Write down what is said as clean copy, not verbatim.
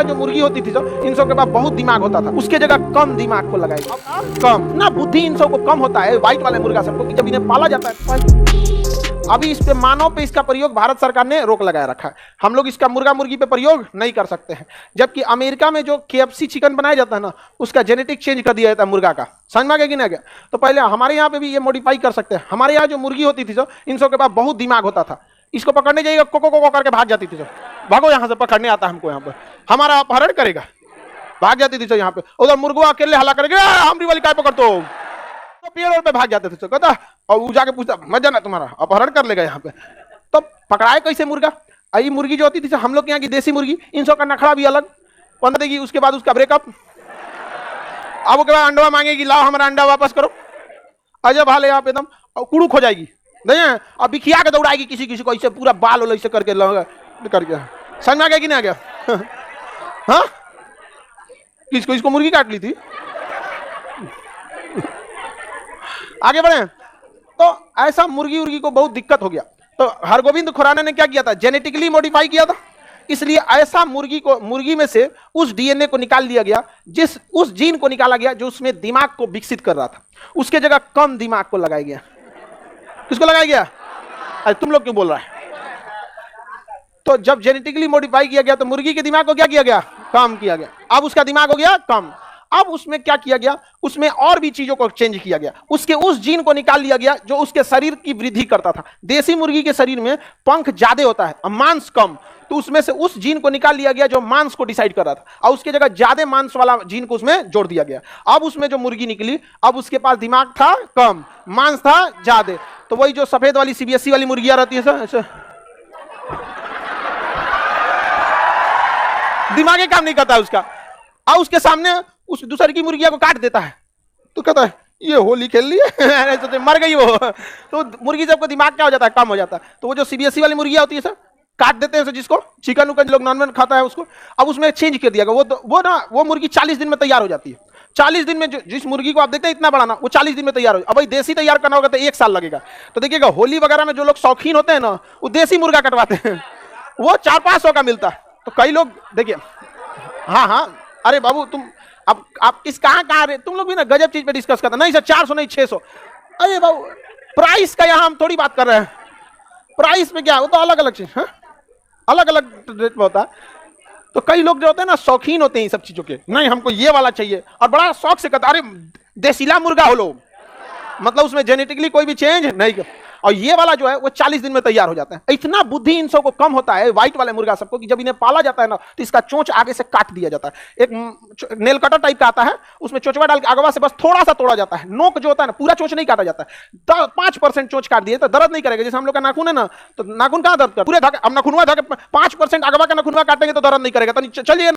जो मुर्गी होती थी इन सब के पास बहुत दिमाग होता था, उसके जगह कम दिमाग को लगाई। कम ना बुद्धि इन सब को कम होता है व्हाइट वाले मुर्गा सबको, जब इन्हें पाला जाता है। अभी इस पे मानव पे इसका प्रयोग भारत सरकार ने रोक लगाए रखा है। हम लोग इसका मुर्गा मुर्गी पे प्रयोग नहीं कर सकते हैं। जबकि अमेरिका में जो KFC चिकन बनाया जाता है ना, उसका जेनेटिक चेंज कर दिया जाता है मुर्गा का। समझ में आ गया कि नहीं आ गया? तो पहले हमारे यहाँ पे भी ये मॉडिफाई कर सकते हैं। हमारे यहाँ जो मुर्गी होती थी इन सब के पास बहुत दिमाग होता था। इसको पकड़ने जाइएगा को करके भाग जाती थी। भागो यहाँ से, पकड़ने आता है हमको, यहाँ पर हमारा अपहरण करेगा, भाग जाती थी। यहाँ पे उधर मुर्गा अकेले हल्ला करेगा, हमारी वाली काय पकड़तो, तो पेड़ पे भाग जाते थे। कहता और वो जाके पूछता मजा ना तुम्हारा अपहरण कर लेगा यहाँ पे। तो पकड़ाए कैसे मुर्गा? आई मुर्गी जो होती थी हम लोग के यहाँ की देसी मुर्गी, इन सब का नखड़ा भी अलग। 15 देगी, उसके बाद उसका ब्रेकअप। अब उसके बाद अंडा मांगेगी, लाओ हमारा अंडा वापस करो। अजब हाल है यहाँ पे, एकदम कुड़ुक हो जाएगी नहीं है। अब बिखिया के दौड़ाएगी किसी किसी को, ऐसे पूरा बाल ऐसे करके समझ में आ गया कि नहीं आ गया? हाँ, किसको? इसको मुर्गी काट ली थी। आगे बढ़े तो ऐसा मुर्गी उर्गी को बहुत दिक्कत हो गया। तो हरगोविंद खुराना ने क्या किया था? जेनेटिकली मॉडिफाई किया था। इसलिए ऐसा मुर्गी में से उस डीएनए को निकाल लिया गया, उस जीन को निकाला गया जो उसमें दिमाग को विकसित कर रहा था। उसके जगह कम दिमाग को लगाया गया। किसको लगाया गया? अरे तुम लोग क्यों बोल रहा है? तो जब जेनेटिकली मॉडिफाई किया गया तो मुर्गी के दिमाग को क्या किया गया? कम किया गया। अब उसका दिमाग हो गया कम। अब उसमें क्या किया गया? उसमें और भी चीजों को चेंज किया गया। उसके उस जीन को निकाल लिया गया जो उसके शरीर की वृद्धि करता था। देसी मुर्गी के शरीर में पंख ज्यादा होता है और मांस कम, तो उसमें से उस जीन को निकाल लिया गया जो मांस को डिसाइड कर रहा था, और उसके जगह ज्यादा मांस वाला जीन को उसमें जोड़ दिया गया। अब उसमें जो मुर्गी निकली, अब उसके पास दिमाग था कम, मांस था ज्यादा। तो वही जो सफेद वाली CBSE वाली मुर्गियां रहती है सर, दिमाग काम नहीं करता है उसका, और उसके सामने उस दूसरे की मुर्गिया को काट देता है। तो कहता है ये होली खेल ली है तो मर गई वो। तो मुर्गी सबको दिमाग क्या हो जाता है? कम हो जाता है। तो वो जो CBSE वाली मुर्गिया होती है सर, काट देते हैं जिसको चिकन उकन लोग नॉन वेज खाता है उसको, अब उसमें चेंज कर दिया गया। वो मुर्गी 40 दिन में तैयार हो जाती है। 40 दिन में जिस मुर्गी को आप देखते हैं इतना बड़ा ना, वो 40 दिन में तैयार हो। अब भाई देसी तैयार करना होगा तो 1 साल लगेगा। तो देखिएगा होली वगैरह में जो लोग शौकीन होते हैं ना, वो देसी मुर्गा कटवाते हैं, वो 400-500 का मिलता है। तो कई लोग देखिए, हाँ, अरे बाबू तुम आप इस कहाँ रहे तुम लोग भी ना, गजब चीज पे डिस्कस करते। नहीं सर 400 नहीं 600। अरे बाबू प्राइस का यहाँ हम थोड़ी बात कर रहे हैं। प्राइस में क्या, वो तो अलग अलग चीज है, अलग अलग रेट में होता है। तो कई लोग जो होते हैं ना शौकीन होते हैं इन सब चीजों के, नहीं हमको ये वाला चाहिए, और बड़ा शौक से कहता अरे देसीला मुर्गा हो लो, मतलब उसमें जेनेटिकली कोई भी चेंज नहीं। और ये वाला जो है वो 40 दिन में तैयार हो जाता है। इतना बुद्धि इन सब को कम होता है व्हाइट वाले मुर्गा सबको, कि जब इन्हें पाला जाता है ना, तो इसका चोंच आगे से काट दिया जाता है। एक नेल कटर टाइप का आता है, उसमें चोंचवा डाल के अगवा से बस थोड़ा सा तोड़ा जाता है। नोक जो होता है ना, पूरा चोंच नहीं काटा जाता है। 5% चोंच काट दिए तो दर्द नहीं करेगा। जैसे हम लोग का नाखून है ना, तो नाखून कहाँ दर्द कर, पूरे धागे, अब नाखूनवा धागे 5% अगवा का नाखूनवा काटेंगे तो दर्द नहीं करेगा। तो चलिए